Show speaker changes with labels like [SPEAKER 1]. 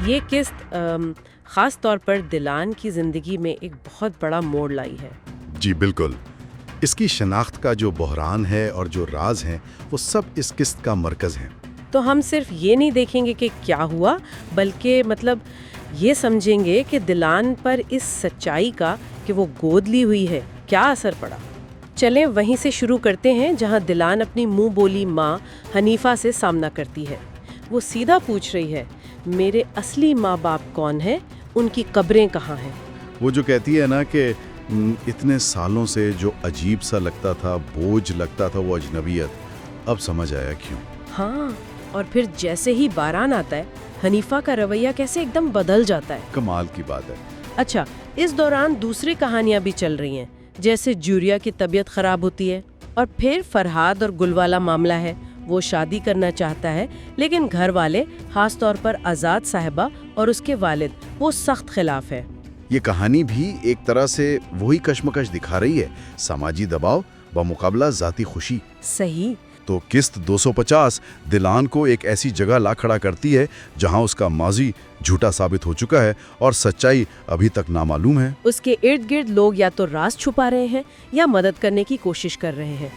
[SPEAKER 1] ये किस्त ख़ास तौर पर दिलान की ज़िंदगी में एक बहुत बड़ा मोड़ लाई है।
[SPEAKER 2] जी बिल्कुल। इसकी शनाख्त का जो बहरान है और जो राज हैं वो सब इस किस्त का मरकज़ हैं।
[SPEAKER 1] तो हम सिर्फ ये नहीं देखेंगे कि क्या हुआ, बल्कि मतलब ये समझेंगे कि दिलान पर इस सच्चाई का कि वो गोद ली हुई है क्या असर पड़ा। चलें वहीं से शुरू करते हैं जहां दिलान अपनी मुंह बोली माँ हनीफा से सामना करती है। वो सीधा पूछ रही है, मेरे असली माँ बाप कौन हैं, उनकी कब्रें कहाँ हैं।
[SPEAKER 2] वो जो कहती है ना कि इतने सालों से जो अजीब सा लगता था, बोझ लगता था वो अजनबियत, अब समझ आया क्यों।
[SPEAKER 1] हाँ, और फिर जैसे ही बारान आता है हनीफा का रवैया कैसे एकदम बदल जाता है।
[SPEAKER 2] कमाल की बात है।
[SPEAKER 1] अच्छा, इस दौरान दूसरी कहानियां भी चल रही हैं, जैसे जूरिया की तबीयत खराब होती है और फिर फरहाद और गुल वाला मामला है। वो शादी करना चाहता है लेकिन घर वाले, खास तौर पर आज़ाद साहिबा और उसके वालिद, वो सख्त खिलाफ है।
[SPEAKER 2] ये कहानी भी एक तरह से वही कश्मकश दिखा रही है, समाजी दबाव बमुकाबला ज़ाती खुशी।
[SPEAKER 1] सही।
[SPEAKER 2] तो किस्त 250 दिलान को एक ऐसी जगह ला खड़ा करती है जहां उसका माजी झूठा साबित हो चुका है और सच्चाई अभी तक नामालूम है।
[SPEAKER 1] उसके इर्द गिर्द लोग या तो राज छुपा रहे हैं या मदद करने की कोशिश कर रहे हैं।